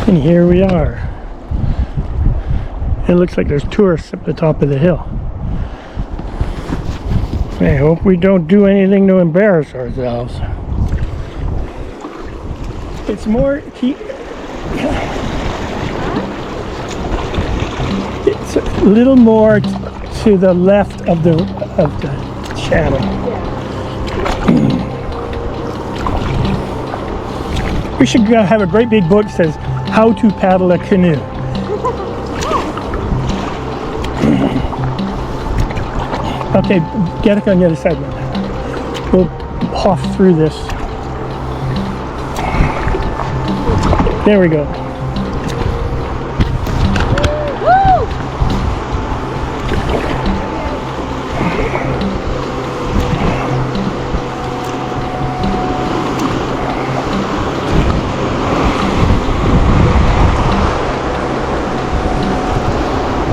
And here we are. It looks like there's tourists up the top of the hill. I hope we don't do anything to embarrass ourselves. It's more it's a little more to the left of the channel. We should have a great big book that says how to paddle a canoe. Okay, get it on the other side now. We'll huff through this. There we go. Woo!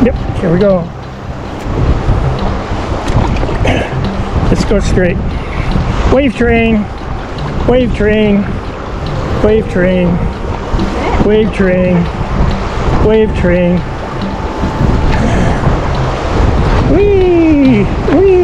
Yep, here we go. Let's go straight. Wave train, wave train, wave train, wave train, wave train. Whee! Whee!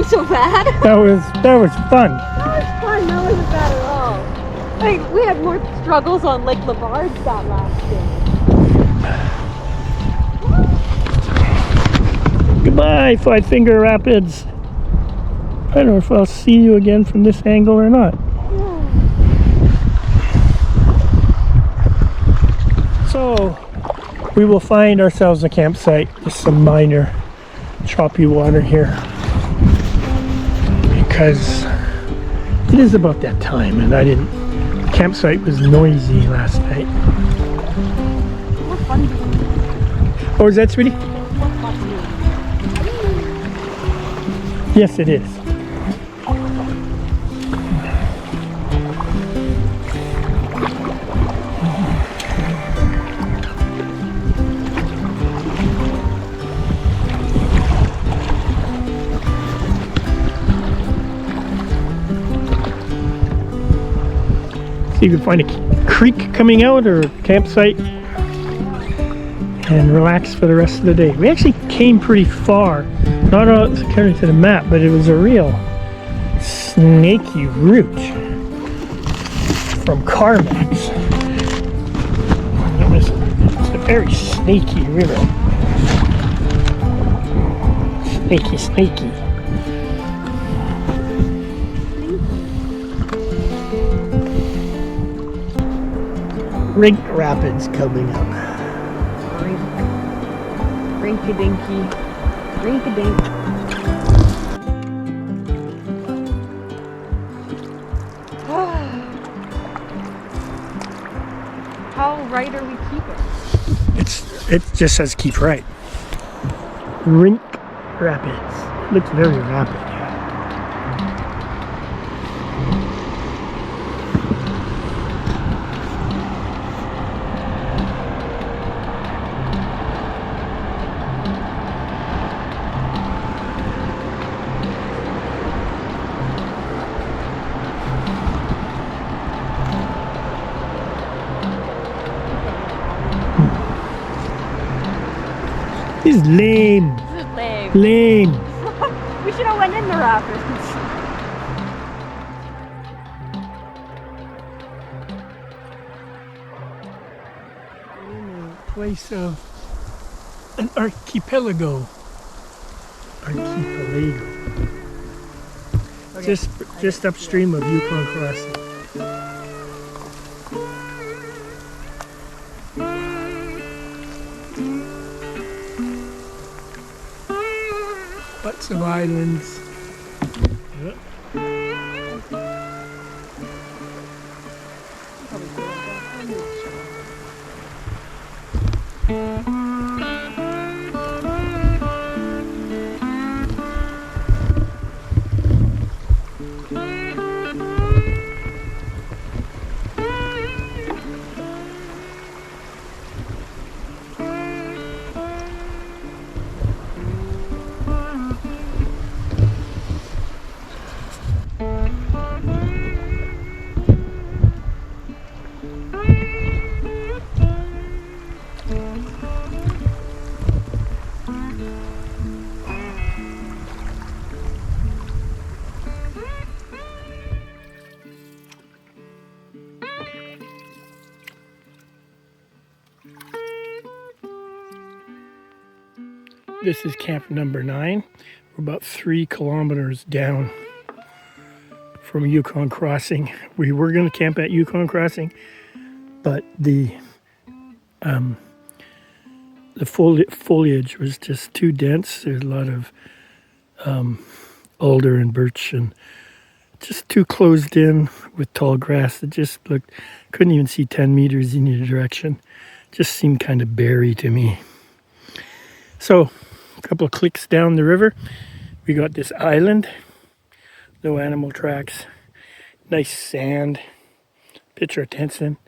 So bad. That was fun. That was fun. That wasn't bad at all. Like, we had more struggles on Lake Lavarge that last day. Goodbye, Five Finger Rapids. I don't know if I'll see you again from this angle or not. So, we will find ourselves a campsite. Just some minor choppy water here. Because it is about that time, and the campsite was noisy last night. More fun. Oh, is that, sweetie? Yes, it is. See if you can find a creek coming out or a campsite and relax for the rest of the day. We actually came pretty far, not according to the map, but it was a real snaky route from Carmax. It's a very snaky river. Snaky, snaky. Rink Rapids coming up. Rinky-dinky. Rinky-dink. How right are we keeping? It just says keep right. Rink Rapids. It looks very rapid. This is lame. This is lame. Lame. We should have went in the rapids. Place of an archipelago. Archipelago. Just upstream of Yukon Crossing. Lots of islands. Yep. This is camp number 9. We're about 3 kilometers down from Yukon Crossing. We were going to camp at Yukon Crossing, but the foliage was just too dense. There's a lot of alder and birch and just too closed in with tall grass. It just looked, couldn't even see 10 meters in either direction. Just seemed kind of barry to me. So a couple of clicks down the river, we got this island, no animal tracks, nice sand, pitch our tents in.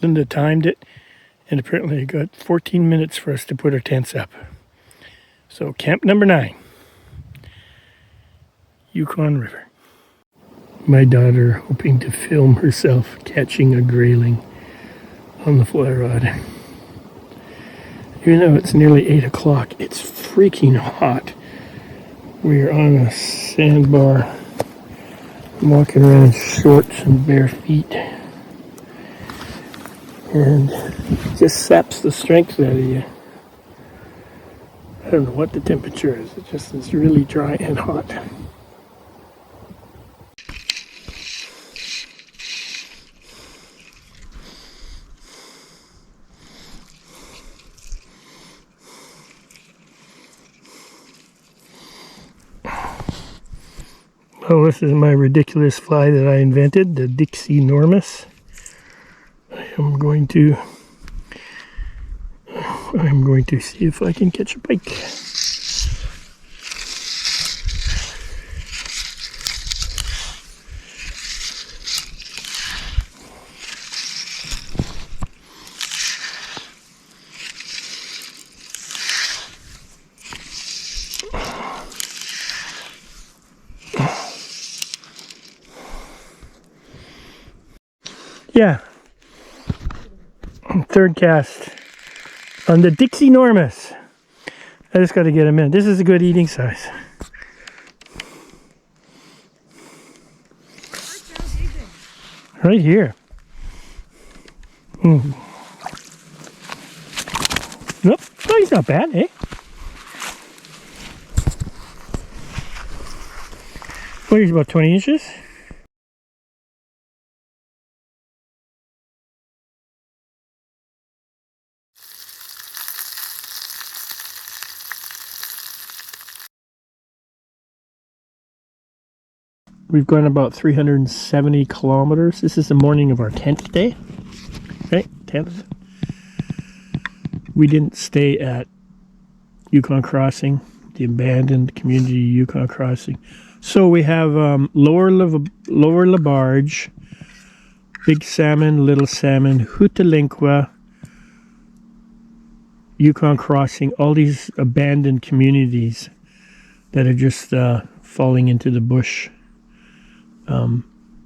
Linda timed it, and apparently it got 14 minutes for us to put our tents up. So camp number 9, Yukon River. My daughter hoping to film herself catching a grayling on the fly rod. Even though it's nearly 8 o'clock, it's freaking hot. We're on a sandbar. I'm walking around in shorts and bare feet. And it just saps the strength out of you. I don't know what the temperature is. It just is really dry and hot. Oh, this is my ridiculous fly that I invented, the Dixie Normus. I'm going to see if I can catch a pike. Yeah, third cast on the Dixie Normus. I just got to get him in. This is a good eating size. Right here. Nope, no, he's not bad, eh? Well, he's about 20 inches. We've gone about 370 kilometers. This is the morning of our 10th day. Right? 10th. We didn't stay at Yukon Crossing, the abandoned community Yukon Crossing. So we have lower Labarge, big salmon, little salmon, Hootalinqua, Yukon Crossing, all these abandoned communities that are just falling into the bush.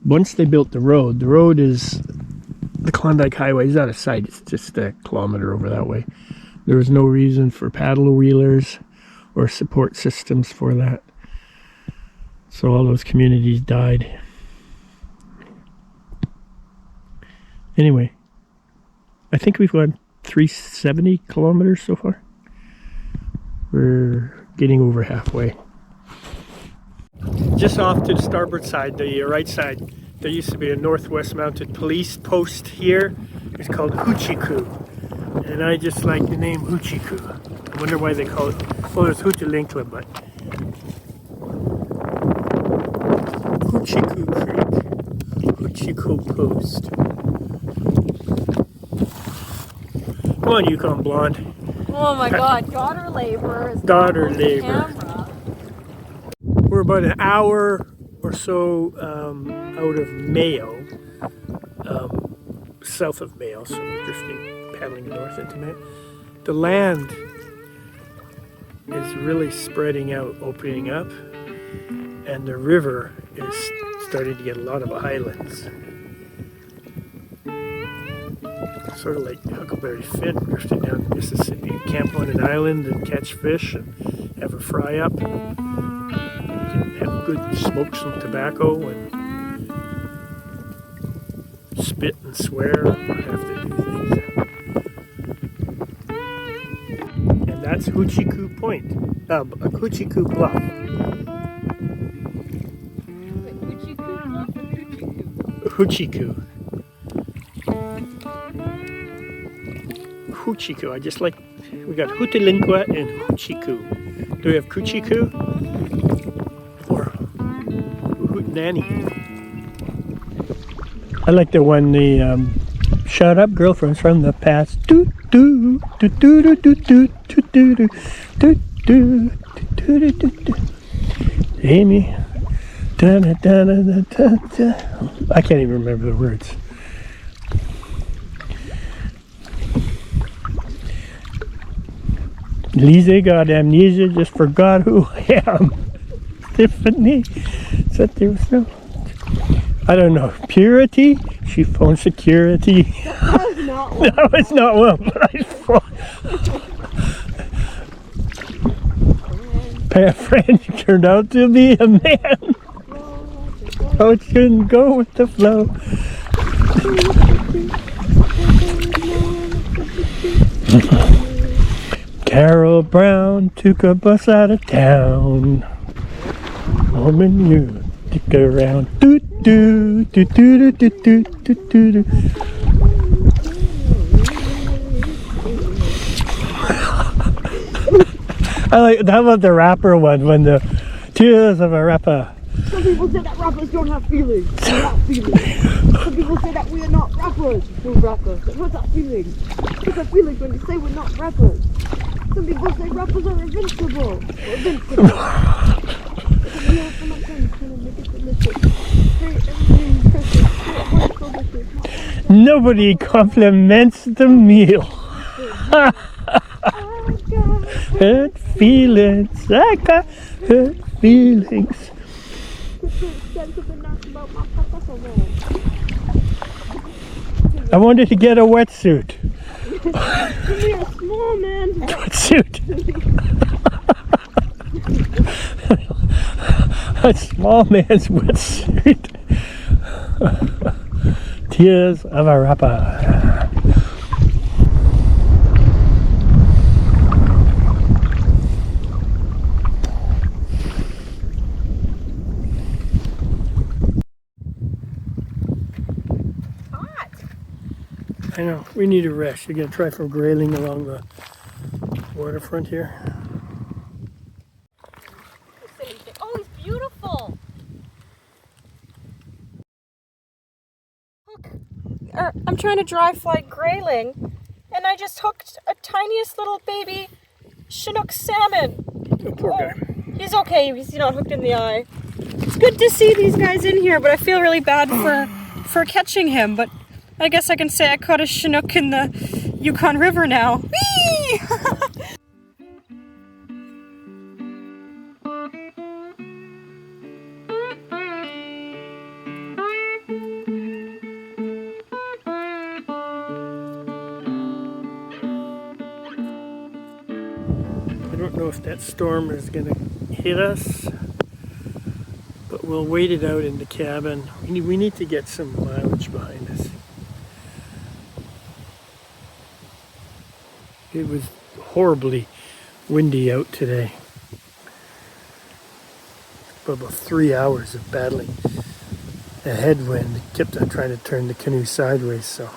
Once they built the road is, the Klondike Highway is out of sight. It's just a kilometer over that way. There was no reason for paddle wheelers or support systems for that. So all those communities died. Anyway, I think we've gone 370 kilometers so far. We're getting over halfway. Just off to the starboard side, the right side, there used to be a Northwest Mounted Police post here. It's called Hoochie-Coo. And I just like the name Hoochie-Coo. I wonder why they call it, well, there's Hootelinkla, but Hoochie-Coo Creek, Hoochie-Coo Post. Come on, Yukon Blonde. Oh my God, daughter labor is Daughter on labor. camera. We're about an hour or so out of Mayo, south of Mayo, so we're drifting, paddling north into Mayo. The land is really spreading out, opening up, and the river is starting to get a lot of islands. Sort of like Huckleberry Finn drifting down the Mississippi. You camp on an island and catch fish and have a fry up. You can have good, smoke some tobacco and spit and swear and not have to do things. And that's Hoochie-Coo Point, Hoochie-Coo Bluff. Hoochie-Coo. Hoochie-Coo. I just like, we got Hootelinkla and Hoochie-Coo. Do we have Coochie-Coo? Or Hootenanny? I like the one, the shut up girlfriends from the past. Doo doo doo doo doo doo doo doo doo doo doo doo doo doo. Amy. Da, da, da, da, da, da. I can't even remember the words. Lisa got amnesia, just forgot who I am. Tiffany said there was no, I don't know, purity? She phoned security. That was not one. That was not one, but I phoned. My friend turned out to be a man. Oh, it shouldn't go with the flow. Carol Brown took a bus out of town. Woman, you stick around. Doo doo doo doo doo doo doo doo doo. I like. How about the rapper one? When the tears of a rapper. Some people say that rappers don't have feelings. We're not feelings. Some people say that we are not rappers. We're rappers. What's that feeling? What's that feeling when you say we're not rappers? Some people say rappers are invincible. We're invincible. Nobody compliments the meal. Hurt feelings. I got hurt feelings. I wanted to get a wetsuit. Give me a small man. Wetsuit. A small man's wetsuit. Tears of a rapper. I know, we need a rest. You're going to try for grayling along the waterfront here. Oh, he's beautiful. Look, I'm trying to dry fly grayling, and I just hooked a tiniest little baby Chinook salmon. Oh, poor guy. He's okay. He's not hooked in the eye. It's good to see these guys in here, but I feel really bad for catching him. But I guess I can say I caught a Chinook in the Yukon River now. Whee! I don't know if that storm is going to hit us, but we'll wait it out in the cabin. We need to get some mileage behind us. It was horribly windy out today. for about 3 hours of battling a headwind. It kept on trying to turn the canoe sideways, so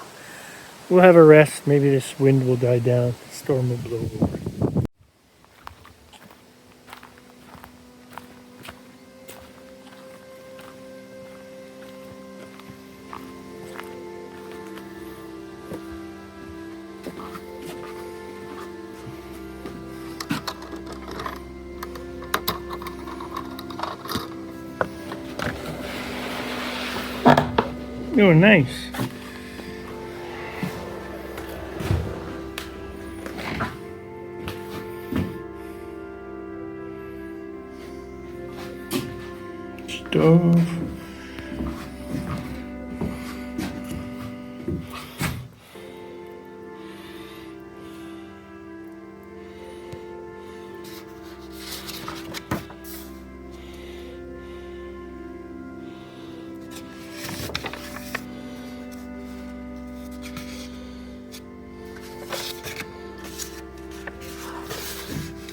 we'll have a rest. Maybe this wind will die down. The storm will blow over. Oh, nice. Stove.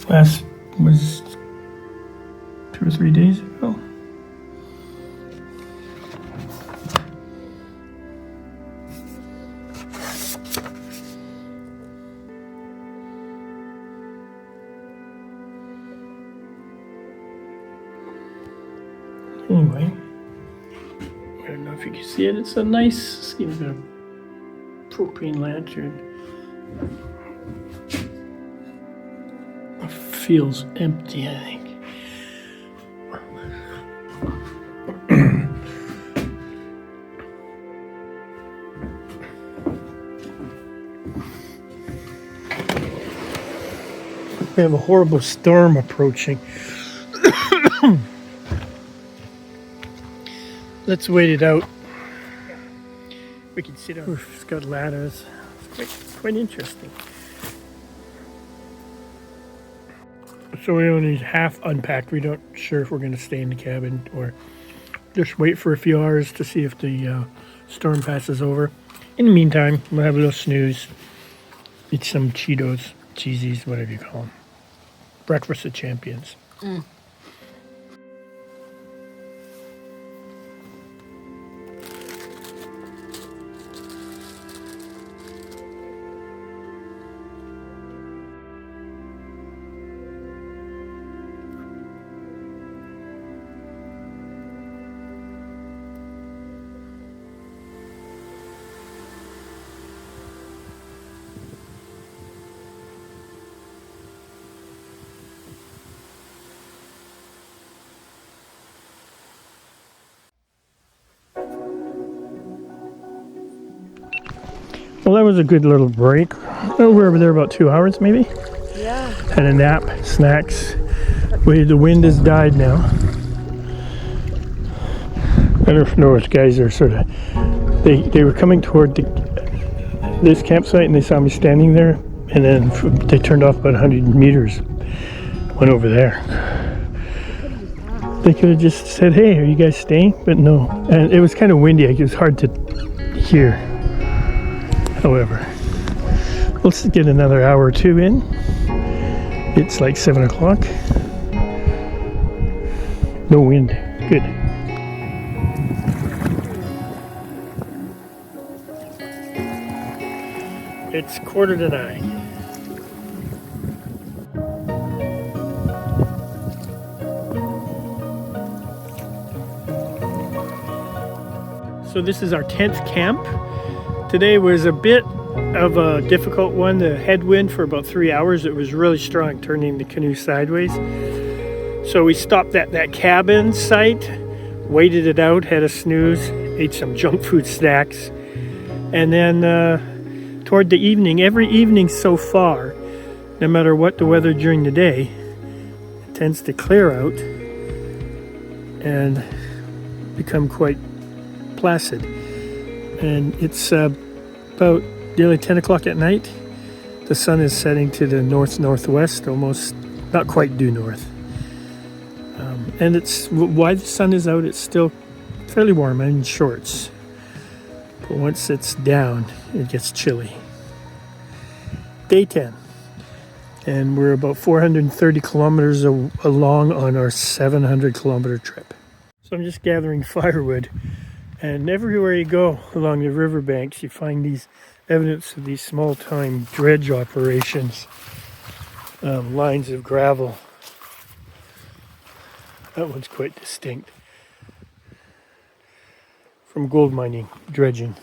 Last was 2 or 3 days ago. Anyway, I don't know if you can see it. It's a nice, it's got a propane lantern. It feels empty, I think. We have a horrible storm approaching. Let's wait it out. We can sit on. It's got ladders. It's quite interesting. So we only half unpacked. We don't sure if we're going to stay in the cabin or just wait for a few hours to see if the storm passes over. In the meantime, we'll have a little snooze, eat some Cheetos, cheesies, whatever you call them. Breakfast of champions. Well, that was a good little break. Oh, we were there about 2 hours, maybe. Yeah. Had a nap, snacks. The wind has died now. I don't know if guys are sort of. They were coming toward this campsite, and they saw me standing there, and then they turned off about 100 meters. Went over there. They could have just said, "Hey, are you guys staying?" But no, and it was kind of windy. It was hard to hear. However, let's get another hour or two in. It's like 7 o'clock. No wind. Good. It's 8:45. So this is our 10th camp. Today was a bit of a difficult one. The headwind for about 3 hours. It was really strong, turning the canoe sideways. So we stopped at that cabin site, waited it out, had a snooze, ate some junk food snacks, and then toward the evening, every evening so far, no matter what the weather during the day, it tends to clear out and become quite placid. And it's about nearly 10 o'clock at night. The sun is setting to the north-northwest, almost not quite due north. And it's why the sun is out, it's still fairly warm. I'm in shorts. But once it's down, it gets chilly. Day 10. And we're about 430 kilometers along on our 700 kilometer trip. So I'm just gathering firewood, and everywhere you go along the riverbanks you find these evidence of these small-time dredge operations, lines of gravel. That one's quite distinct from gold mining, dredging.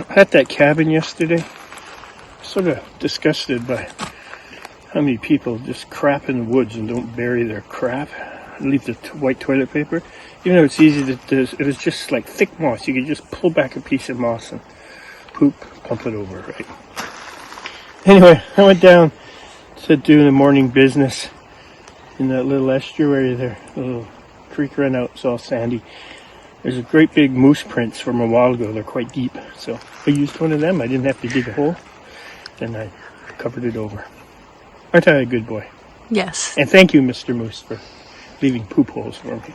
At that cabin yesterday, sort of disgusted by how many people just crap in the woods and don't bury their crap. Leave the white toilet paper. Even though it's easy to do, it was just like thick moss. You could just pull back a piece of moss and poop, pump it over, right? Anyway, I went down to do the morning business in that little estuary there. A little creek run out, it's all sandy. There's a great big moose prints from a while ago. They're quite deep. So I used one of them. I didn't have to dig a hole. Then I covered it over. Aren't I a good boy? Yes. And thank you, Mr. Moose, for leaving poop holes for me.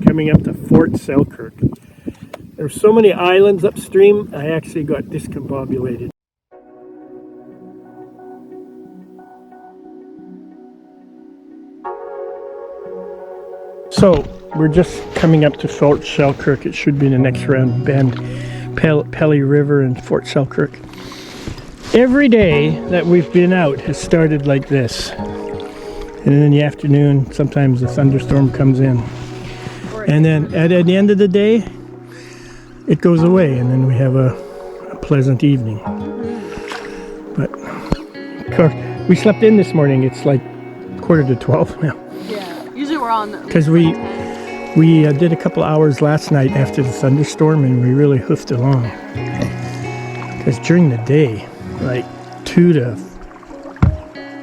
Coming up to Fort Selkirk. There's so many islands upstream, I actually got discombobulated. So, we're just coming up to Fort Selkirk. It should be the next round bend. Pelly River and Fort Selkirk. Every day that we've been out has started like this. And then in the afternoon, sometimes a thunderstorm comes in. And then at the end of the day, it goes away, and then we have a pleasant evening. But of course, we slept in this morning. It's like 11:45 now. Yeah. Usually we're on. Because we did a couple hours last night after the thunderstorm, and we really hoofed along. Because during the day, like 2 to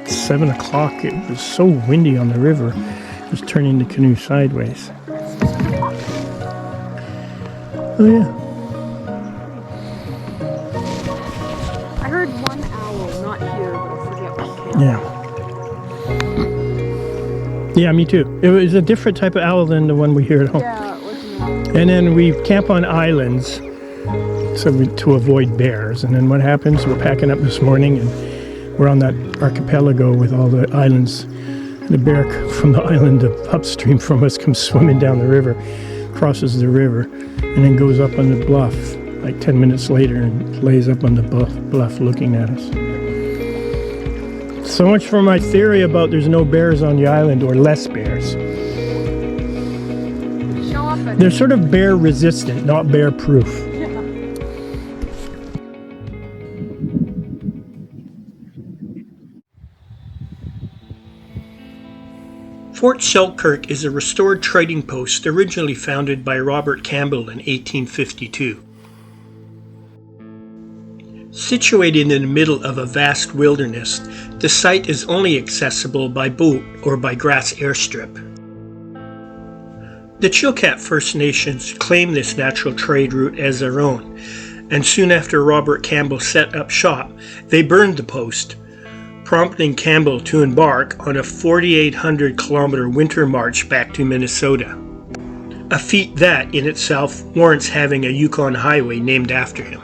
7 o'clock, it was so windy on the river, it was turning the canoe sideways. Oh yeah. I heard one owl, not here, but I forget what camp. Yeah, me too. It was a different type of owl than the one we hear at home. Yeah, it wasn't. And then we camp on islands to avoid bears. And then what happens? We're packing up this morning and we're on that archipelago with all the islands. The bear from the island upstream from us comes swimming down the river, crosses the river, and then goes up on the bluff like 10 minutes later and lays up on the bluff looking at us. So much for my theory about there's no bears on the island, or less bears. Show up at They're sort of bear resistant, not bear proof. Fort Selkirk is a restored trading post originally founded by Robert Campbell in 1852. Situated in the middle of a vast wilderness, the site is only accessible by boat or by grass airstrip. The Chilkat First Nations claim this natural trade route as their own, and soon after Robert Campbell set up shop, they burned the post, prompting Campbell to embark on a 4,800-kilometer winter march back to Minnesota. A feat that, in itself, warrants having a Yukon highway named after him.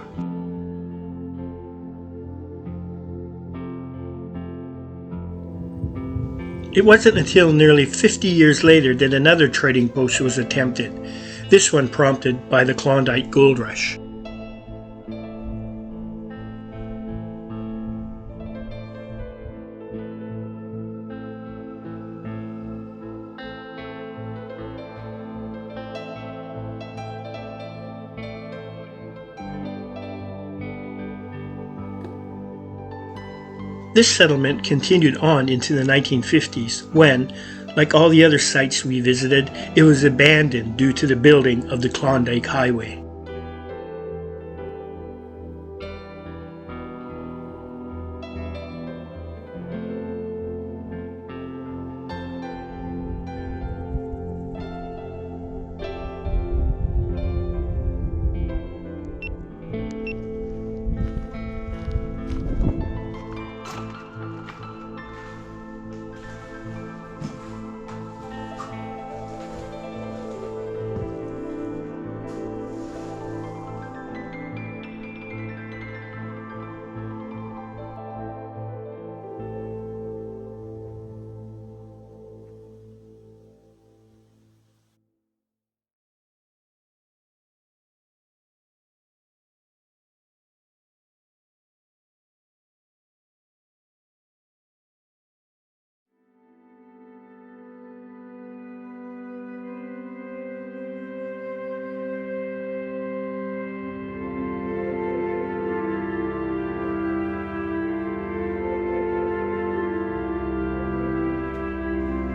It wasn't until nearly 50 years later that another trading post was attempted, this one prompted by the Klondike Gold Rush. This settlement continued on into the 1950s when, like all the other sites we visited, it was abandoned due to the building of the Klondike Highway.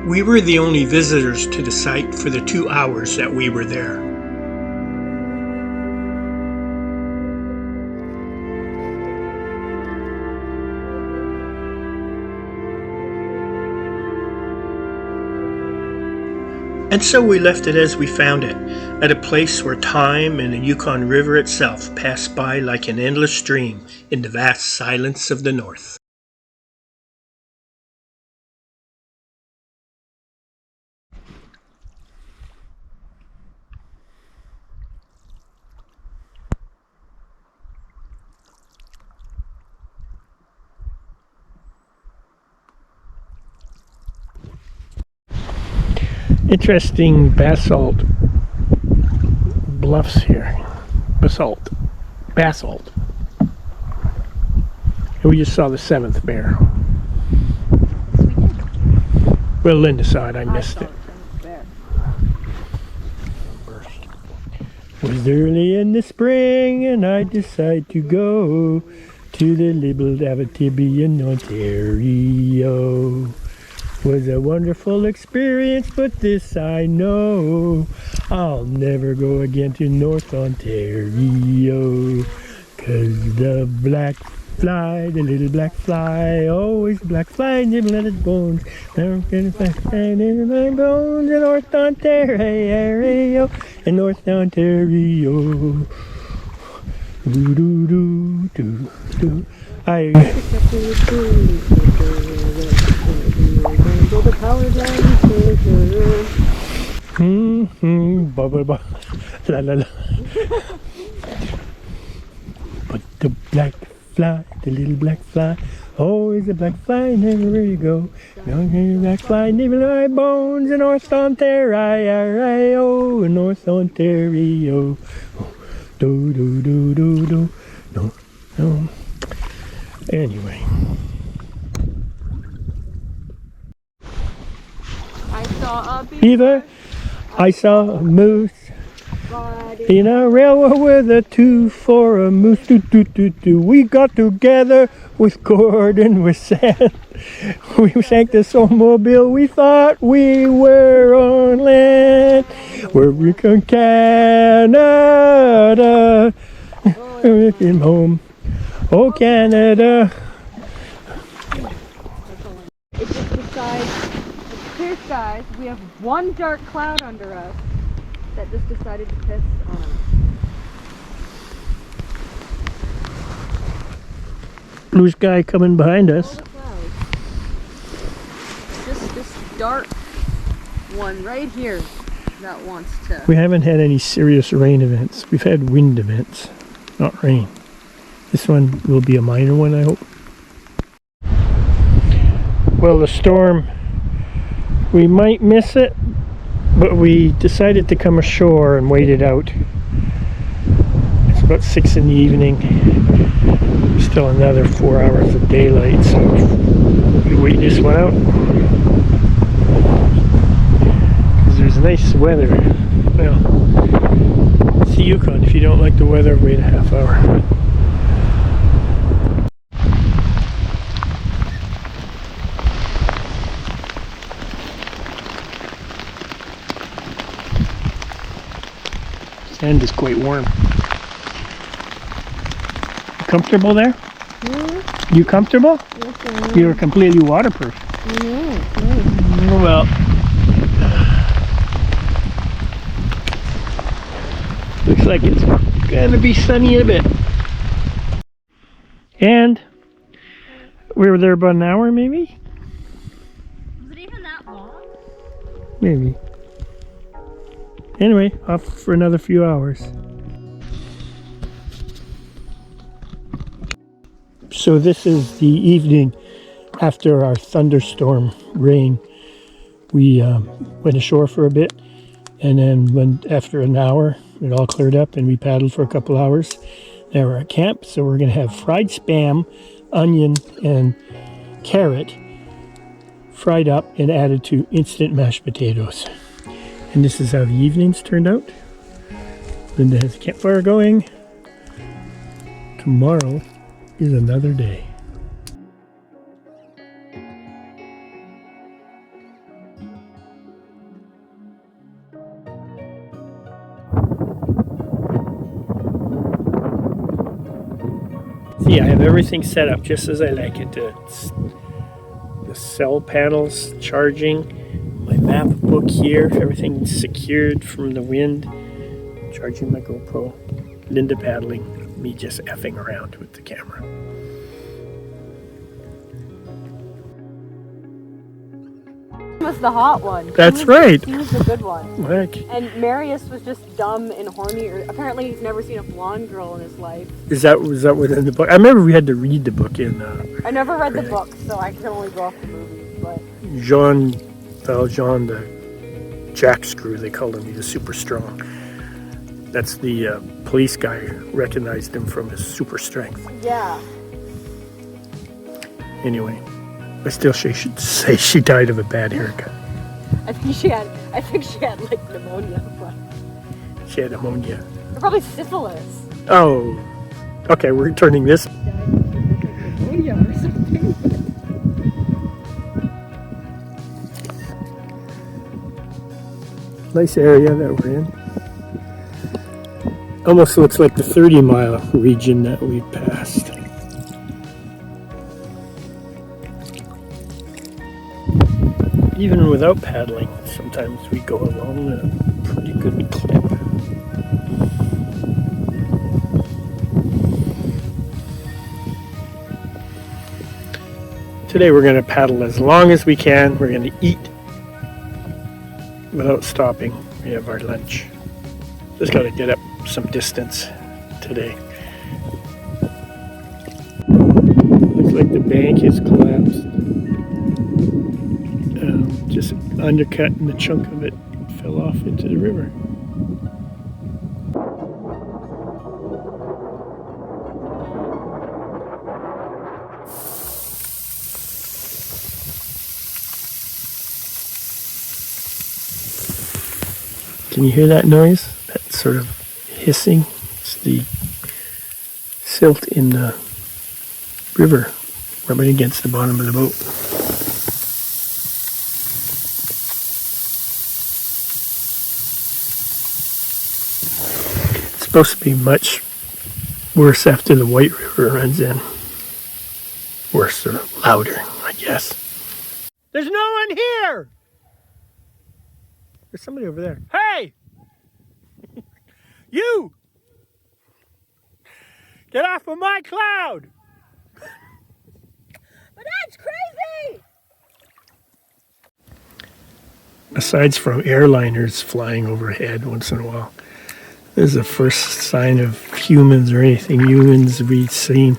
We were the only visitors to the site for the 2 hours that we were there. And so we left it as we found it, at a place where time and the Yukon River itself passed by like an endless stream in the vast silence of the north. Interesting basalt bluffs here. Basalt. And we just saw the 7th bear. Well, Linda saw it. I missed it. It was early in the spring and I decided to go to the little Abitibi in Ontario. Was a wonderful experience, but this I know, I'll never go again to North Ontario. 'Cause the black fly, the little black fly, always black fly, nibble at its bones. Never gonna find in my bones in North Ontario, in North Ontario. Do do do do do. I. Go the power down, Bubble bubble, la la la. But the black fly, the little black fly, always a black fly, never you go. Young black fly, nibble my bones in North Ontario, North Ontario. Do do do do do. No, no. Anyway. I saw a Beaver, I saw a moose in a railroad with a 2 for a moose. Do, do, do, do. We got together with Gordon, with sand. We sank the snowmobile. We thought we were on land. We're in Canada. We're in home. Oh, Canada. It's just the side. It's clear skies. We have one dark cloud under us that just decided to piss on us. Blue sky coming behind us. Just this dark one right here that wants to. We haven't had any serious rain events. We've had wind events, not rain. This one will be a minor one, I hope. Well, the storm, we might miss it, but we decided to come ashore and wait it out. It's about 6 in the evening. Still another 4 hours of daylight, so we wait this one out. Because there's nice weather. Well, it's the Yukon. If you don't like the weather, wait a half hour. Sand is quite warm. Comfortable there? Mm-hmm. You comfortable? Yes, You're completely waterproof. Mm-hmm. Well, looks like it's gonna be sunny in a bit. And we were there about an hour, maybe? Was it even that long? Maybe. Anyway, off for another few hours. So this is the evening after our thunderstorm rain. We went ashore for a bit, and then after an hour, it all cleared up, and we paddled for a couple hours. Now we're at camp, so we're going to have fried spam, onion, and carrot fried up and added to instant mashed potatoes. And this is how the evenings turned out. Linda has a campfire going. Tomorrow is another day. See, I have everything set up just as I like it. The cell panels charging, my map book here, everything secured from the wind, charging my GoPro, Linda paddling, me just effing around with the camera. Was the hot one. That's right. He was the good one. Heck. And Marius was just dumb and horny. Or apparently, he's never seen a blonde girl in his life. Was that what in the book? I remember we had to read the book in. I never read the book, so I can only go off the movie. But Jean Valjean, the jack screw, they called him. He was super strong. That's the police guy recognized him from his super strength. yeah, Anyway, I still should say she died of a bad haircut. I think she had like pneumonia. But She had pneumonia. or probably syphilis. Oh, okay, we're turning this. Pneumonia or something. Nice area that we're in. Almost looks like the 30-mile region that we passed. Even without paddling, sometimes we go along a pretty good clip. Today we're going to paddle as long as we can. We're going to eat without stopping. We have our lunch. Just got to get up some distance today. Looks like the bank has collapsed. Just undercut and the chunk of it fell off into the river. Can you hear that noise? That sort of hissing? It's the silt in the river rubbing against the bottom of the boat. It's supposed to be much worse after the White River runs in. Worse or louder, I guess. There's no one here! There's somebody over there. Hey! You! Get off of my cloud! But that's crazy! Aside from airliners flying overhead once in a while, this is the first sign of humans or anything humans we've seen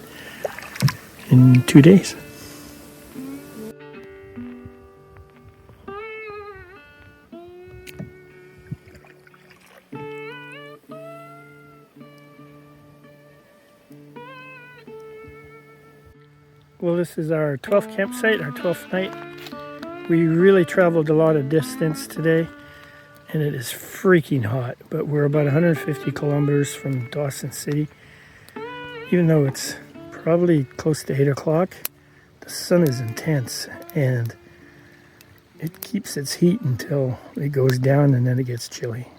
in 2 days. Well, this is our 12th campsite, our 12th night. We really traveled a lot of distance today, and it is freaking hot, but we're about 150 kilometers from Dawson City. Even though it's probably close to 8 o'clock, the sun is intense, and it keeps its heat until it goes down, and then it gets chilly.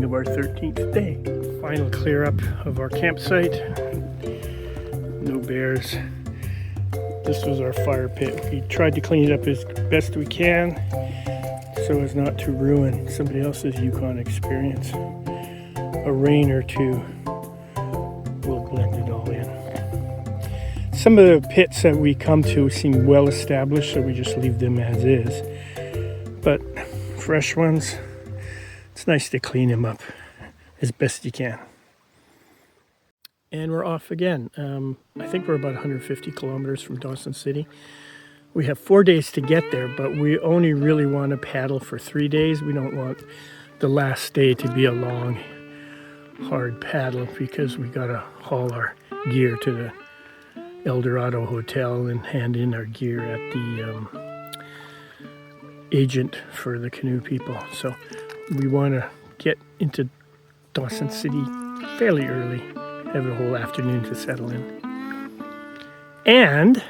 of our 13th day. Final clear up of our campsite. No bears. This was our fire pit. We tried to clean it up as best we can so as not to ruin somebody else's Yukon experience. A rain or two will blend it all in. Some of the pits that we come to seem well established, so we just leave them as is. But fresh ones, it's nice to clean them up as best you can. And we're off again. I think we're about 150 kilometers from Dawson City. We have 4 days to get there, but we only really want to paddle for 3 days. We don't want the last day to be a long, hard paddle because we got to haul our gear to the El Dorado Hotel and hand in our gear at the agent for the canoe people. So we want to get into Dawson City fairly early, have a whole afternoon to settle in. And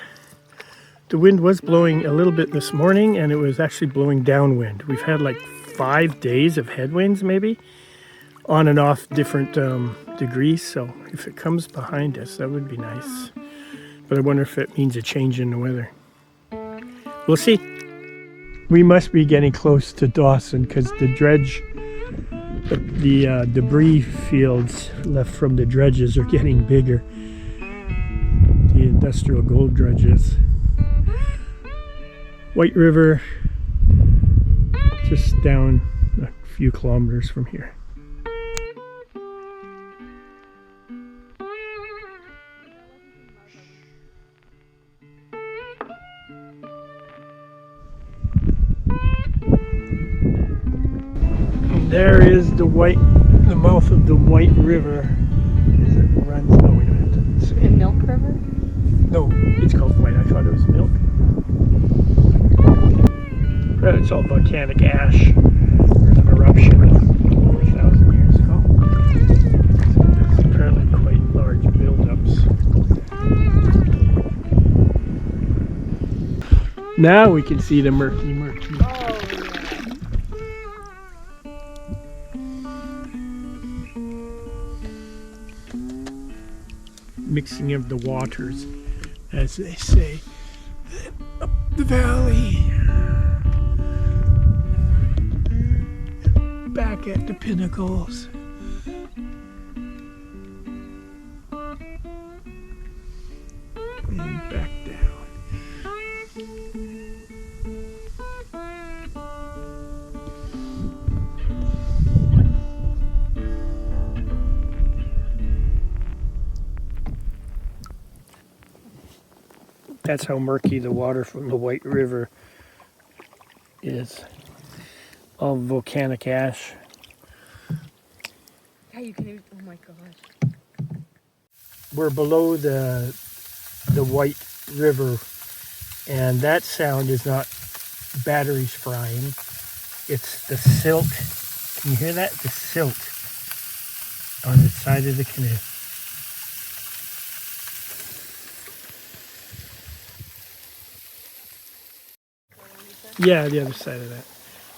the wind was blowing a little bit this morning, and it was actually blowing downwind. We've had like 5 days of headwinds maybe, on and off different degrees. So if it comes behind us, that would be nice. But I wonder if it means a change in the weather. We'll see. We must be getting close to Dawson because the dredge, the debris fields left from the dredges are getting bigger. The industrial gold dredges. White River, just down a few kilometers from here. There is the mouth of the White River as it runs. Oh, we don't have to say. The Milk River? No, it's called White. I thought it was Milk. But it's all volcanic ash. There's an eruption over 1,000 years ago. There's apparently quite large buildups. Now we can see the murky. Mixing of the waters, as they say, up the valley, back at the pinnacles. And back down. That's how murky the water from the White River is. All volcanic ash. Yeah, you can even, oh my gosh. We're below the White River, and that sound is not batteries frying. It's the silt. Can you hear that? The silt on the side of the canoe. Yeah, the other side of that.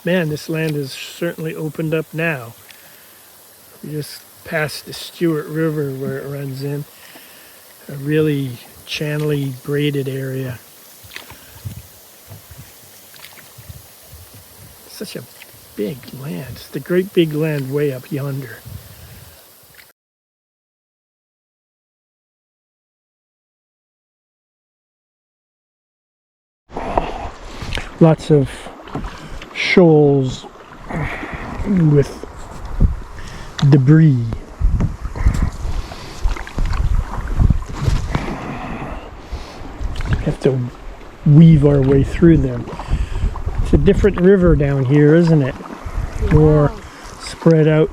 Man, this land is certainly opened up now. We just passed the Stewart River where it runs in. A really channely, braided area. Such a big land. It's the great big land way up yonder. Lots of shoals with debris. Have to weave our way through them. It's a different river down here, isn't it? Yeah. More spread out.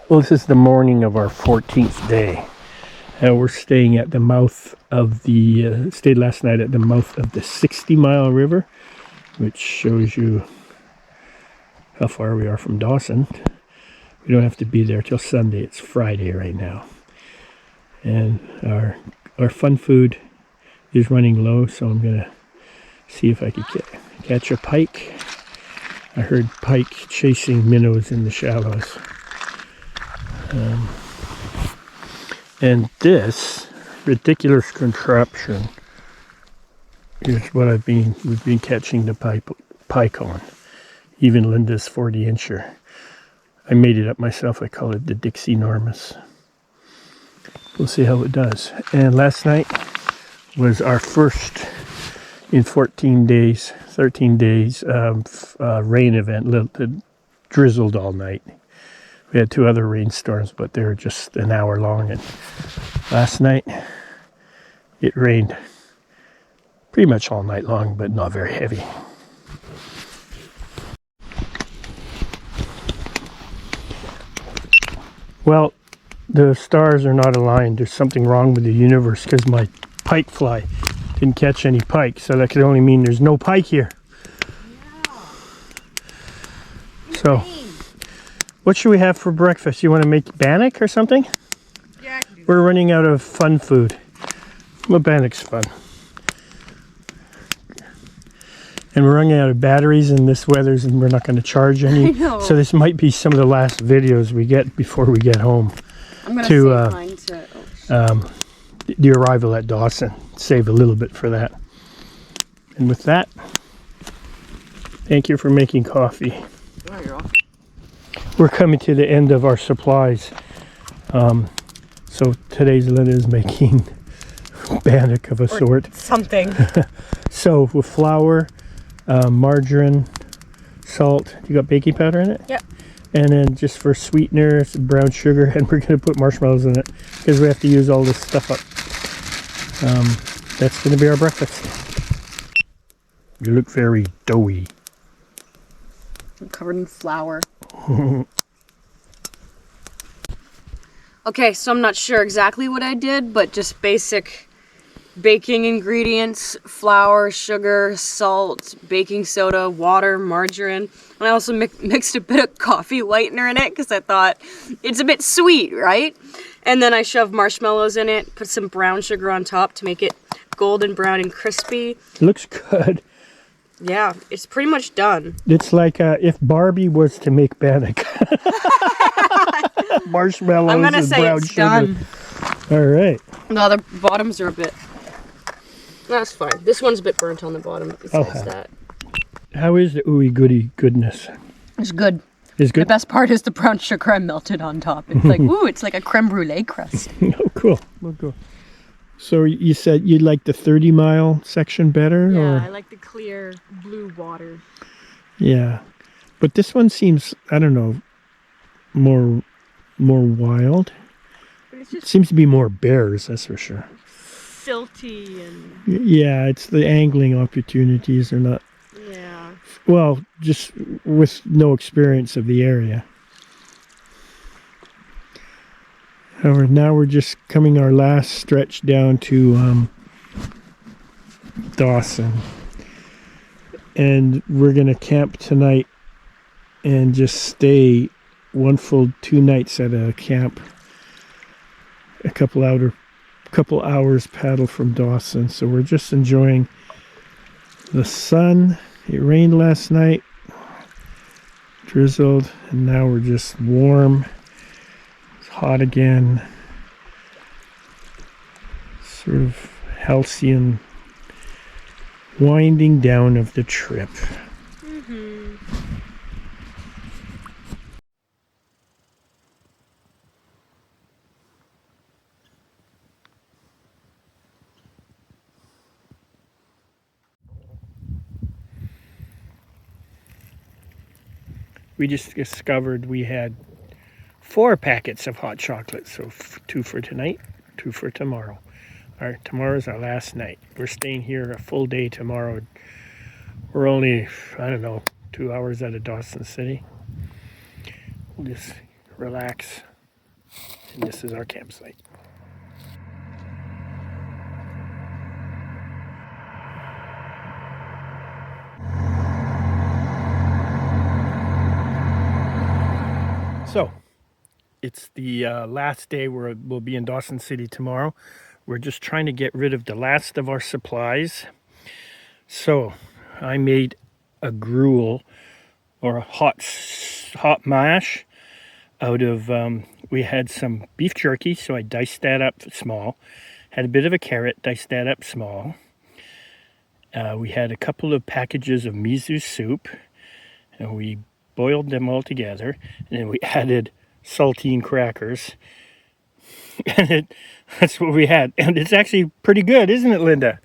Well, this is the morning of our 14th day. We're staying at the mouth of the, stayed last night at the mouth of the 60-mile river, which shows you how far we are from Dawson. We don't have to be there till Sunday. It's Friday right now. And our fun food is running low, so I'm going to see if I can catch a pike I heard pike chasing minnows in the shallows. And this ridiculous contraption is what we've been catching the pike on. Even Linda's 40-incher. I made it up myself. I call it the Dixie Normus. We'll see how it does. And last night was our first in 13 days rain event. It drizzled all night. We had 2 other rainstorms, but they were just an hour long. And last night it rained pretty much all night long, but not very heavy. Well, the stars are not aligned. There's something wrong with the universe because my pike fly didn't catch any pike, so that could only mean there's no pike here. Yeah. So, what should we have for breakfast? You want to make bannock or something? Yeah, I can do We're running out of fun food. Well, bannock's fun. And we're running out of batteries in this weather, and we're not going to charge any. I know. So this might be some of the last videos we get before we get home. I'm going to, to save mine to... The arrival at Dawson. Save a little bit for that. And with that, thank you for making coffee. Oh, you're off. We're coming to the end of our supplies. So today's Linda is making bannock of a sort. Something. So with flour, margarine, salt. You got baking powder in it? Yep. And then just for sweetener, some brown sugar, and we're going to put marshmallows in it because we have to use all this stuff up. That's going to be our breakfast. You look very doughy. I'm covered in flour. Okay, so I'm not sure exactly what I did, but just basic baking ingredients: flour, sugar, salt, baking soda, water, margarine. And I also mixed a bit of coffee whitener in it because I thought it's a bit sweet, right? And then I shoved marshmallows in it, put some brown sugar on top to make it golden brown and crispy. It looks good. Yeah, it's pretty much done. It's like if Barbie was to make bannock. Marshmallows I'm gonna and say brown it's sugar. done. All right. No, the bottoms are a bit... That's fine. This one's a bit burnt on the bottom besides Okay. that. How is the ooey goody goodness? It's good. Is The good? best part is the brown sugar I melted on top. It's like, ooh, it's like a creme brulee crust. Oh, cool. Oh, cool. So you said you like the 30-mile section better? Yeah, or? I like the clear blue water. Yeah. But this one seems, I don't know, more wild. But it's just Seems to be more bears, that's for sure. silty and... Yeah, it's the angling opportunities are not, Yeah. well, just with no experience of the area. However, now we're just coming our last stretch down to Dawson. And we're going to camp tonight and just stay 2 nights at a camp. A couple hours paddle from Dawson. So we're just enjoying the sun. It rained last night, drizzled, and now we're just warm. It's hot again. Sort of halcyon winding down of the trip. Mm-hmm. We just discovered we had 4 packets of hot chocolate, so 2 for tonight, 2 for tomorrow. Tomorrow's our last night. We're staying here a full day tomorrow. We're only, I don't know, 2 hours out of Dawson City. We'll just relax, and this is our campsite. So, it's the last day. We'll be in Dawson City tomorrow. We're just trying to get rid of the last of our supplies. So, I made a gruel or a hot mash out of, we had some beef jerky, so I diced that up small. Had a bit of a carrot, diced that up small. We had a couple of packages of miso soup, and we boiled them all together, and then we added saltine crackers. And that's what we had. And it's actually pretty good, isn't it, Linda?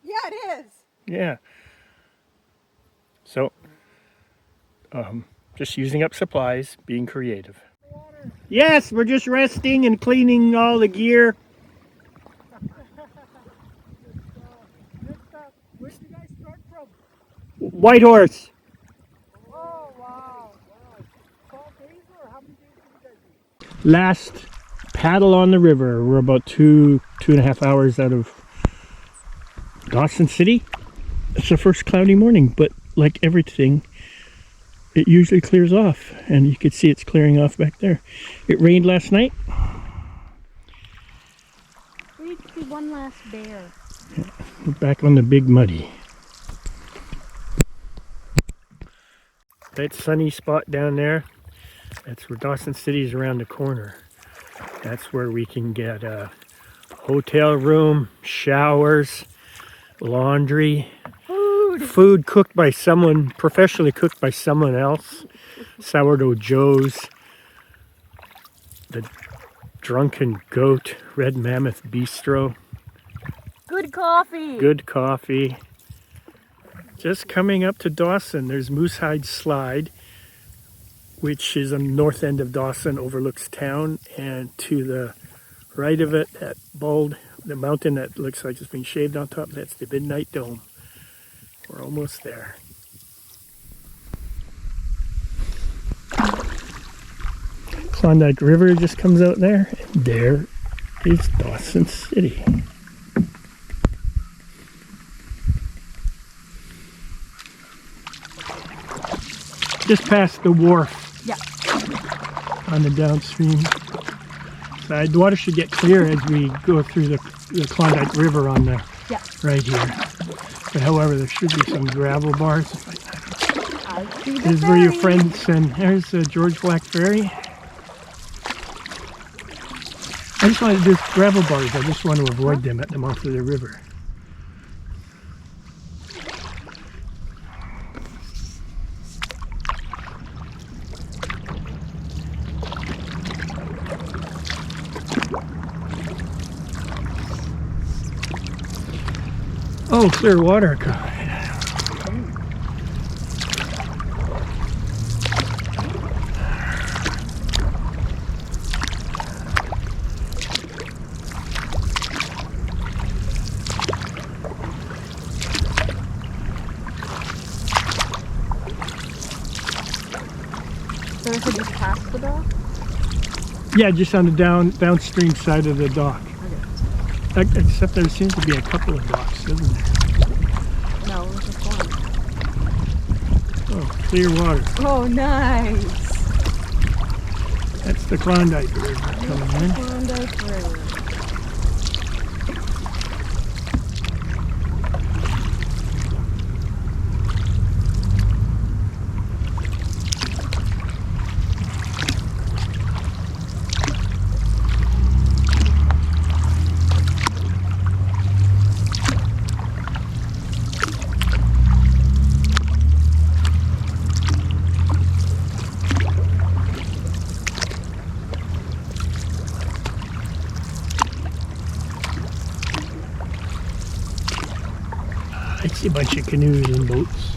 Yeah, it is. Yeah. So, just using up supplies, being creative. Yes, we're just resting and cleaning all the gear. Where did you guys start from? Whitehorse. Oh, wow. 12 days or how many days did you guys do? Last paddle on the river. We're about 2.5 hours out of Dawson City. It's the first cloudy morning, but like everything, it usually clears off, and you can see it's clearing off back there. It rained last night. We need to see one last bear. Yeah, we're back on the big muddy. That sunny spot down there, that's where Dawson City is, around the corner. That's where we can get a hotel room, showers, laundry, food cooked by someone, professionally cooked by someone else. Sourdough Joe's, the Drunken Goat, Red Mammoth Bistro. Good coffee. Good coffee. Just coming up to Dawson, there's Moosehide Slide, which is on the north end of Dawson, overlooks town, and to the right of it, that the mountain that looks like it's been shaved on top, that's the Midnight Dome. We're almost there. Klondike River just comes out there, and there is Dawson City. Just past the wharf. Yeah. On the downstream side. The water should get clear as we go through the Klondike River on the right here. But however, there should be some gravel bars. This is where your friends send. There's George Black Ferry. I just wanted to do gravel bars. I just want to avoid them at the mouth of the river. Oh, clear water. So we could just pass the dock? Yeah, just on the downstream side of the dock. Okay. Except there seems to be a couple of docks, doesn't there? No, it's just one. Oh, clear water. Oh, nice. That's the Klondike River coming in. Klondike River. I see a bunch of canoes and boats.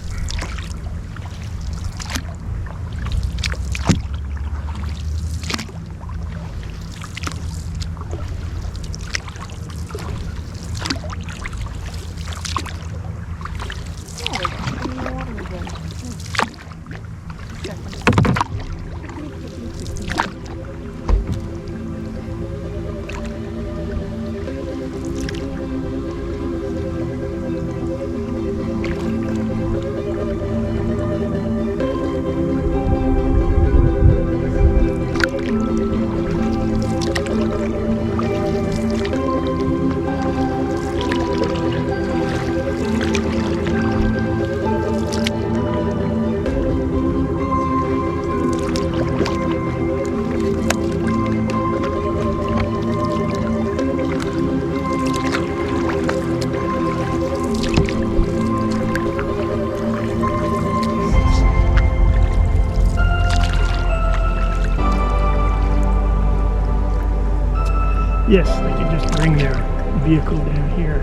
Yes, they can just bring their vehicle down here.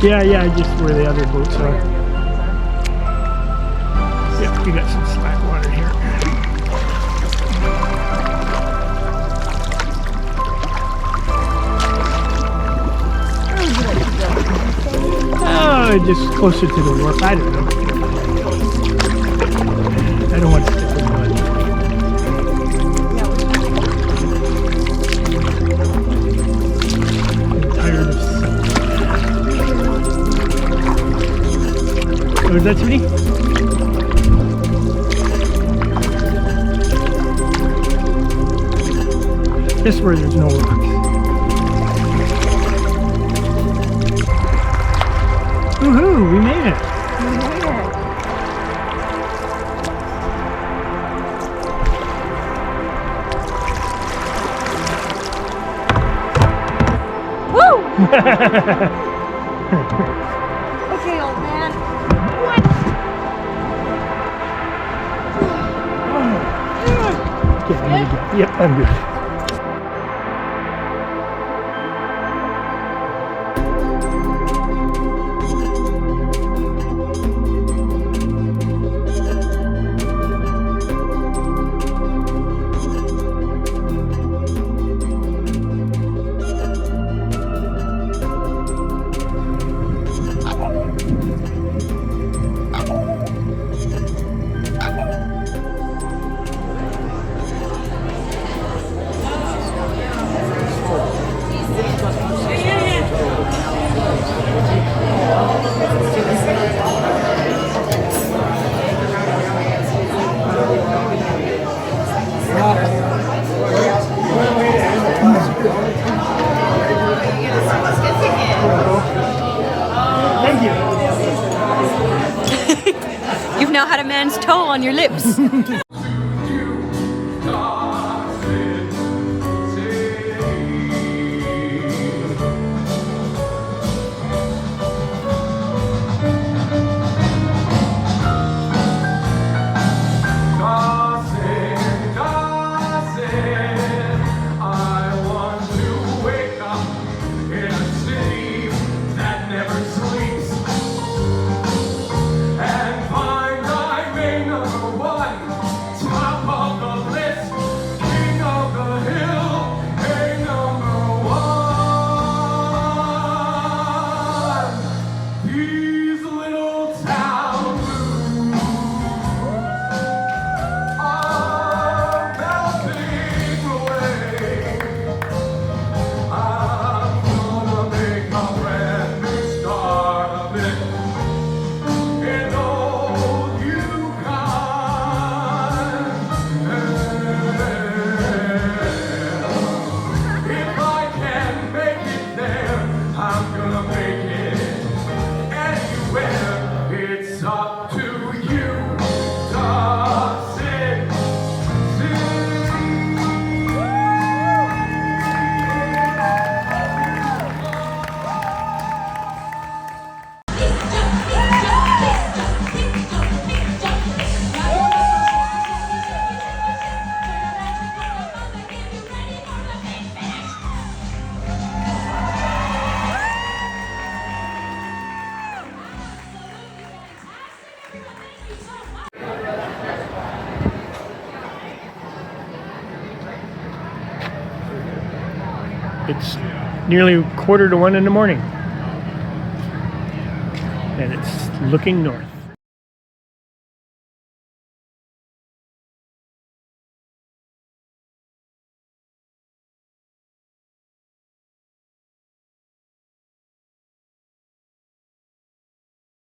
Yeah, just where the other boats are. Yep, we got some slack water here. Oh, just closer to the wharf. I don't know. I don't want to step in mud. I'm tired of Oh, is that Judy? Just where there's no rocks. Woohoo! We made it! Woo! Okay, old man. What? Yep, I'm good. Thank you. You've now had a man's toe on your lips. It's nearly 1:45 in the morning, and it's looking north.